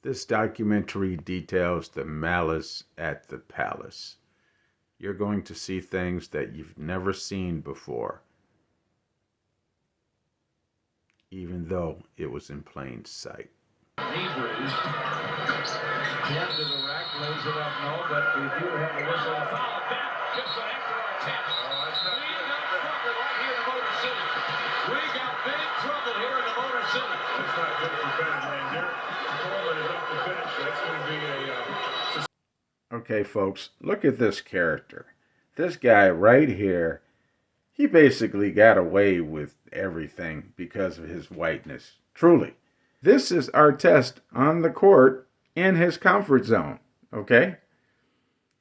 This documentary details the malice at the palace. You're going to see things that you've never seen before, even though it was in plain sight. Hebrews. Jab to the rack, lays it up, no, but we do have a whistle. A foul back, just after our 10. We got trouble right here in Motor City. We got big trouble here in the Motor City. That's not good for Ben, man. Derek Coleman is up to finish. That's going to be a... Okay, folks, look at this character. This guy right here, he basically got away with everything because of his whiteness. Truly. This is our test on the court in his comfort zone, okay?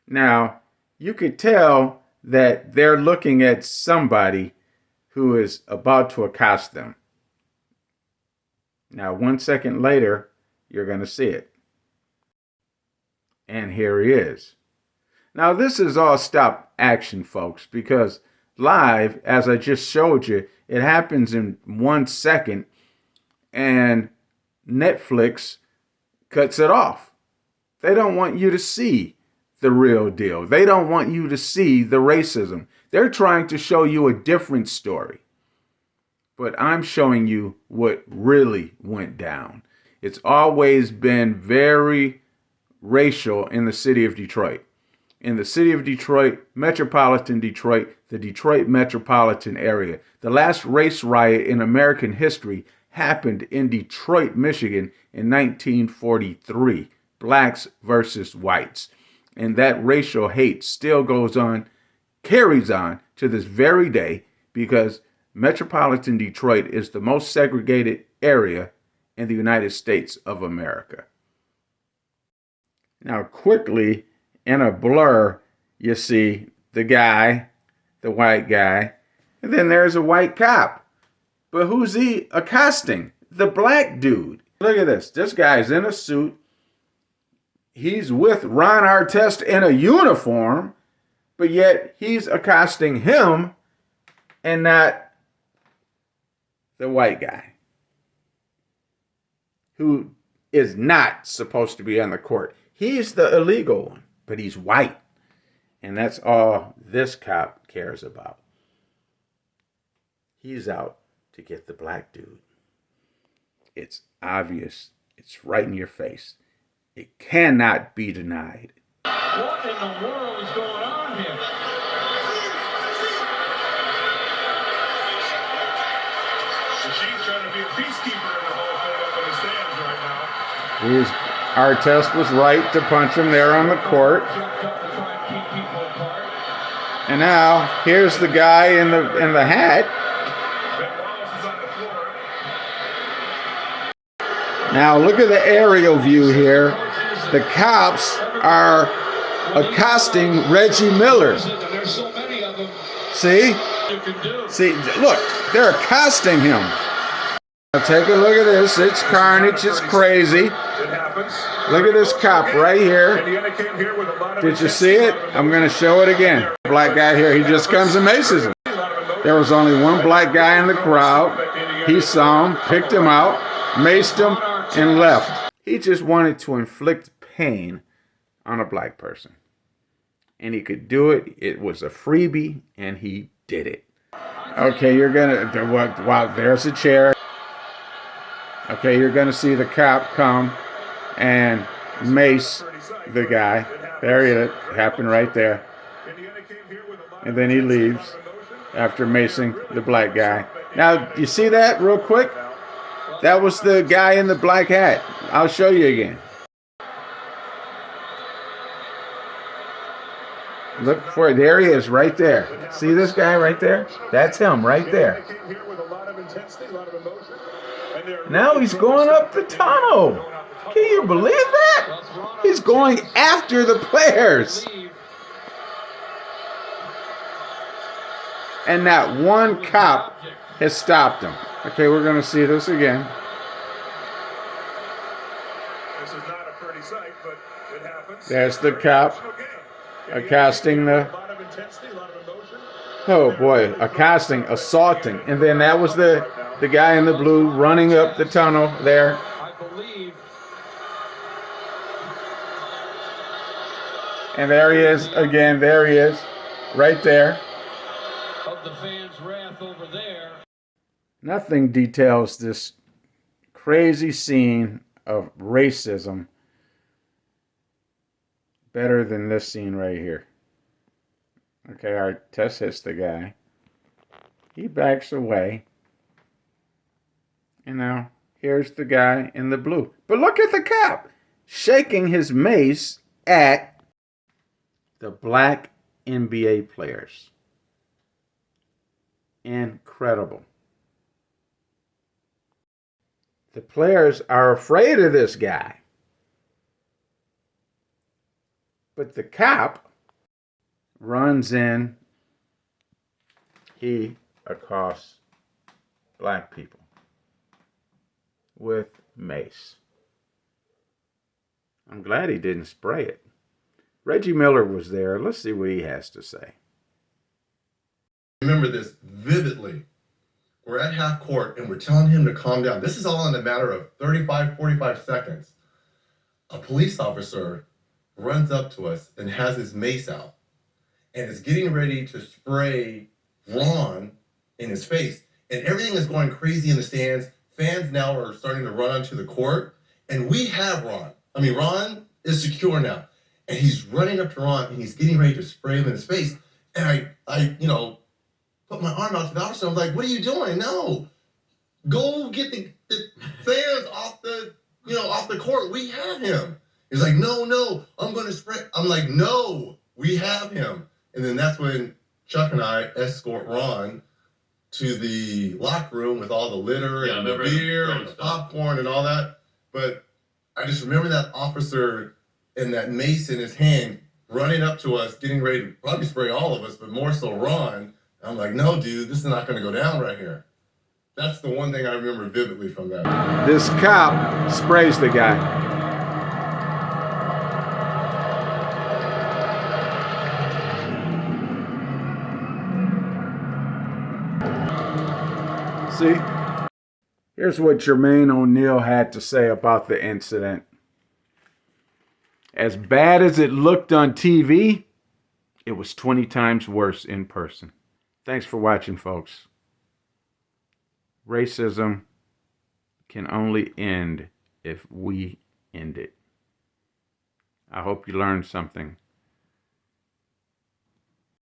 Now, you could tell that they're looking at somebody who is about to accost them. Now, 1 second later, you're going to see it. And here he is. Now, this is all stop action, folks, because live, as I just showed you, it happens in 1 second, and Netflix cuts it off. They don't want you to see the real deal. They don't want you to see the racism. They're trying to show you a different story. But I'm showing you what really went down. It's always been very racial in the city of Detroit. In the city of Detroit, metropolitan Detroit, the Detroit metropolitan area. The last race riot in American history happened in Detroit, Michigan in 1943. Blacks versus whites. And that racial hate still goes on, carries on to this very day, because metropolitan Detroit is the most segregated area in the United States of America. Now, quickly, in a blur, you see the guy, the white guy, and then there's a white cop. But who's he accosting? The black dude. Look at this. This guy's in a suit. He's with Ron Artest in a uniform, but yet he's accosting him and not the white guy, who is not supposed to be on the court. He's the illegal one, but he's white. And that's all this cop cares about. He's out to get the black dude. It's obvious. It's right in your face. It cannot be denied. What in the world is going on here? She's trying to be a peacekeeper in the whole thing up in the stands right now. Our test was right to punch him there on the court. And now here's the guy in the hat. Now look at the aerial view here. The cops are accosting Reggie Miller. See? See, look, they're accosting him. Now take a look at this. It's carnage. It's crazy. Look at this cop right here. Did you see it? I'm going to show it again. Black guy here, he just comes and maces him. There was only one black guy in the crowd. He saw him, picked him out, maced him, and left. He just wanted to inflict pain on a black person. And he could do it. It was a freebie, and he did it. Okay, you're going to, wow, there's a chair. Okay, you're going to see the cop come and mace the guy. There it happened right there. And then he leaves after macing the black guy. Now, you see that real quick? That was the guy in the black hat. I'll show you again. Look for it. There he is right there. See this guy right there? That's him right there. Now he's going up the tunnel. Can you believe that? He's going after the players. And not one cop has stopped him. Okay, we're going to see this again. This is not a pretty sight, but it happens. There's the cop accosting the... Oh boy, accosting, assaulting. And then that was the guy in the blue running up the tunnel there. I believe And there he is again. There he is, right there. Of the fans' wrath over there. Nothing details this crazy scene of racism better than this scene right here. Okay, our Tess hits the guy. He backs away. And now here's the guy in the blue. But look at the cop shaking his mace at the black NBA players. Incredible. The players are afraid of this guy. But the cop runs in. He accosts black people with mace. I'm glad he didn't spray it. Reggie Miller was there. Let's see what he has to say. Remember this vividly. We're at half court and we're telling him to calm down. This is all in a matter of 35, 45 seconds. A police officer runs up to us and has his mace out and is getting ready to spray Ron in his face. And everything is going crazy in the stands. Fans now are starting to run onto the court. And we have Ron. Ron is secure now. And he's running up to Ron and he's getting ready to spray him in his face. And I put my arm out to the officer. I'm like, what are you doing? No. Go get the fans off the court. We have him. He's like, no, I'm going to spray. I'm like, no, we have him. And then that's when Chuck and I escort Ron to the locker room with all the litter and the beer and the popcorn and all that. But I just remember that officer and that mace in his hand running up to us, getting ready to probably spray all of us, but more so Ron. I'm like, no, dude, this is not going to go down right here. That's the one thing I remember vividly from that. This cop sprays the guy. See? Here's what Jermaine O'Neal had to say about the incident. As bad as it looked on TV, it was 20 times worse in person. Thanks for watching, folks. Racism can only end if we end it. I hope you learned something.